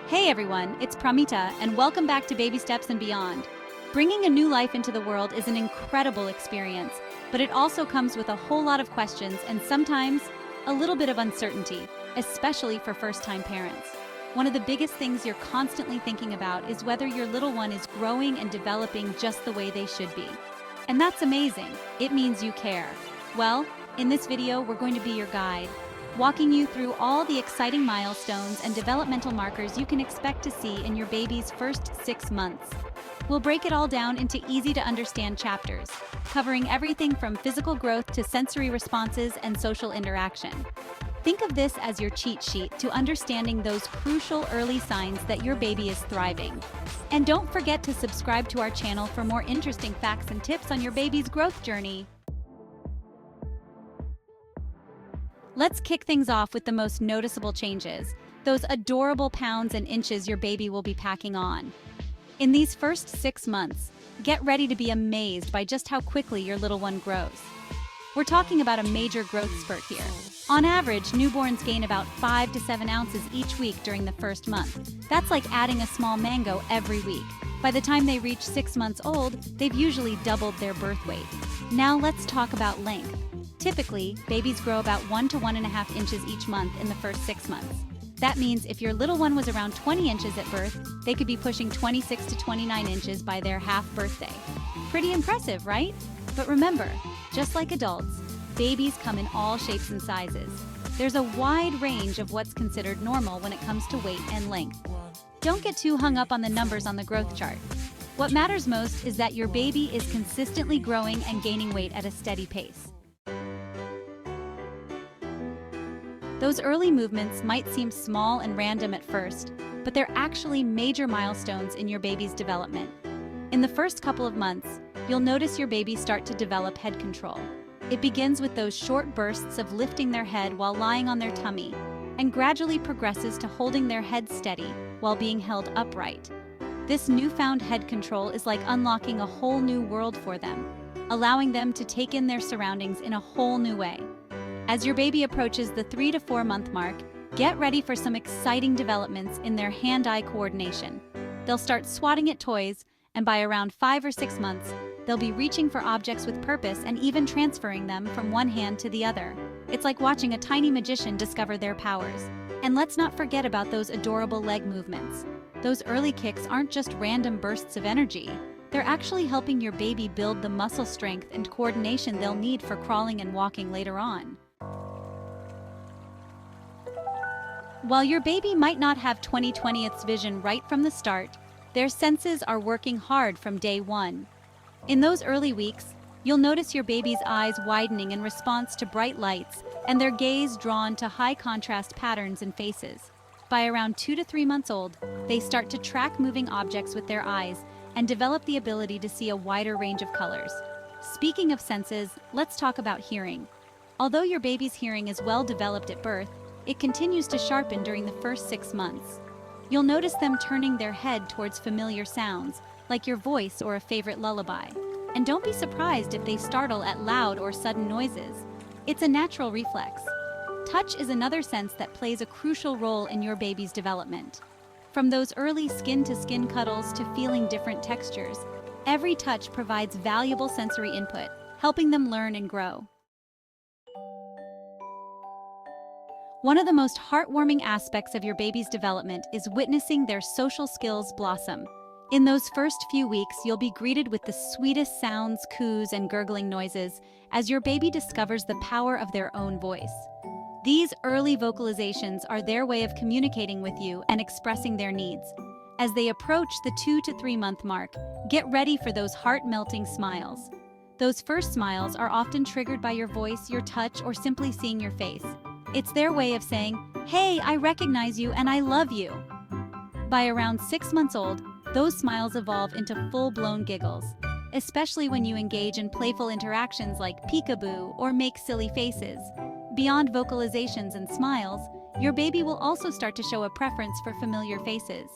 Hey everyone, it's Pramita, and welcome back to Baby Steps and Beyond. Bringing a new life into the world is an incredible experience, but it also comes with a whole lot of questions and sometimes a little bit of uncertainty, especially for first-time parents. One of the biggest things you're constantly thinking about is whether your little one is growing and developing just the way they should be. And that's amazing. It means you care. Well, in this video, we're going to be your guide, walking you through all the exciting milestones and developmental markers you can expect to see in your baby's first 6 months. We'll break it all down into easy-to-understand chapters, covering everything from physical growth to sensory responses and social interaction. Think of this as your cheat sheet to understanding those crucial early signs that your baby is thriving. And don't forget to subscribe to our channel for more interesting facts and tips on your baby's growth journey. Let's kick things off with the most noticeable changes, those adorable pounds and inches your baby will be packing on. In these first 6 months, get ready to be amazed by just how quickly your little one grows. We're talking about a major growth spurt here. On average, newborns gain about 5 to 7 ounces each week during the first month. That's like adding a small mango every week. By the time they reach 6 months old, they've usually doubled their birth weight. Now let's talk about length. Typically, babies grow about 1 to 1.5 inches each month in the first 6 months. That means if your little one was around 20 inches at birth, they could be pushing 26 to 29 inches by their half birthday. Pretty impressive, right? But remember, just like adults, babies come in all shapes and sizes. There's a wide range of what's considered normal when it comes to weight and length. Don't get too hung up on the numbers on the growth chart. What matters most is that your baby is consistently growing and gaining weight at a steady pace. Those early movements might seem small and random at first, but they're actually major milestones in your baby's development. In the first couple of months, you'll notice your baby start to develop head control. It begins with those short bursts of lifting their head while lying on their tummy, and gradually progresses to holding their head steady while being held upright. This newfound head control is like unlocking a whole new world for them, allowing them to take in their surroundings in a whole new way. As your baby approaches the 3 to 4 month mark, get ready for some exciting developments in their hand-eye coordination. They'll start swatting at toys, and by around 5 or 6 months, they'll be reaching for objects with purpose and even transferring them from one hand to the other. It's like watching a tiny magician discover their powers. And let's not forget about those adorable leg movements. Those early kicks aren't just random bursts of energy. They're actually helping your baby build the muscle strength and coordination they'll need for crawling and walking later on. While your baby might not have 20/20th's vision right from the start, their senses are working hard from day one. In those early weeks, you'll notice your baby's eyes widening in response to bright lights and their gaze drawn to high-contrast patterns and faces. By around 2 to 3 months old, they start to track moving objects with their eyes and develop the ability to see a wider range of colors. Speaking of senses, let's talk about hearing. Although your baby's hearing is well developed at birth, it continues to sharpen during the first 6 months. You'll notice them turning their head towards familiar sounds, like your voice or a favorite lullaby. And don't be surprised if they startle at loud or sudden noises. It's a natural reflex. Touch is another sense that plays a crucial role in your baby's development. From those early skin-to-skin cuddles to feeling different textures, every touch provides valuable sensory input, helping them learn and grow. One of the most heartwarming aspects of your baby's development is witnessing their social skills blossom. In those first few weeks, you'll be greeted with the sweetest sounds, coos, and gurgling noises as your baby discovers the power of their own voice. These early vocalizations are their way of communicating with you and expressing their needs. As they approach the 2 to 3 month mark, get ready for those heart-melting smiles. Those first smiles are often triggered by your voice, your touch, or simply seeing your face. It's their way of saying, "Hey, I recognize you and I love you." By around 6 months old, those smiles evolve into full-blown giggles, especially when you engage in playful interactions like peekaboo or make silly faces. Beyond vocalizations and smiles, your baby will also start to show a preference for familiar faces.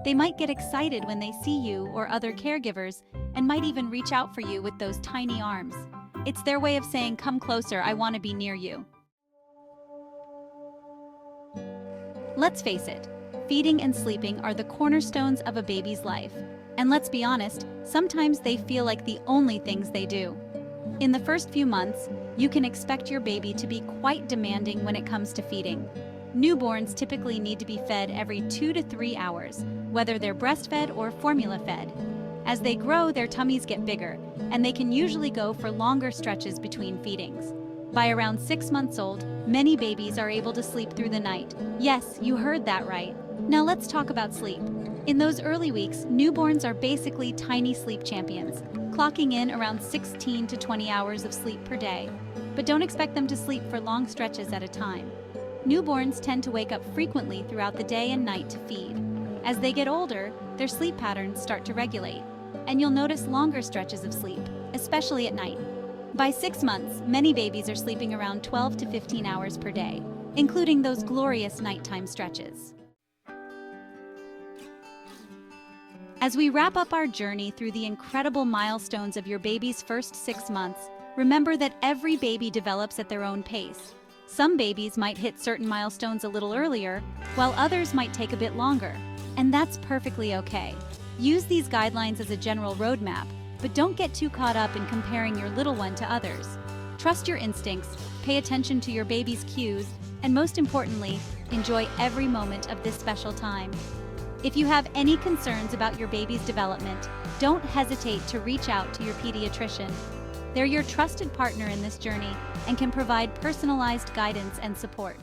They might get excited when they see you or other caregivers and might even reach out for you with those tiny arms. It's their way of saying, "Come closer, I want to be near you." Let's face it, feeding and sleeping are the cornerstones of a baby's life. And let's be honest, sometimes they feel like the only things they do. In the first few months, you can expect your baby to be quite demanding when it comes to feeding. Newborns typically need to be fed every 2 to 3 hours, whether they're breastfed or formula fed. As they grow, their tummies get bigger, and they can usually go for longer stretches between feedings. By around 6 months old, many babies are able to sleep through the night. Yes, you heard that right. Now let's talk about sleep. In those early weeks, newborns are basically tiny sleep champions, clocking in around 16 to 20 hours of sleep per day. But don't expect them to sleep for long stretches at a time. Newborns tend to wake up frequently throughout the day and night to feed. As they get older, their sleep patterns start to regulate, and you'll notice longer stretches of sleep, especially at night. By 6 months, many babies are sleeping around 12 to 15 hours per day, including those glorious nighttime stretches. As we wrap up our journey through the incredible milestones of your baby's first 6 months, remember that every baby develops at their own pace. Some babies might hit certain milestones a little earlier, while others might take a bit longer. And that's perfectly okay. Use these guidelines as a general roadmap, but don't get too caught up in comparing your little one to others. Trust your instincts, pay attention to your baby's cues, and most importantly, enjoy every moment of this special time. If you have any concerns about your baby's development, don't hesitate to reach out to your pediatrician. They're your trusted partner in this journey and can provide personalized guidance and support.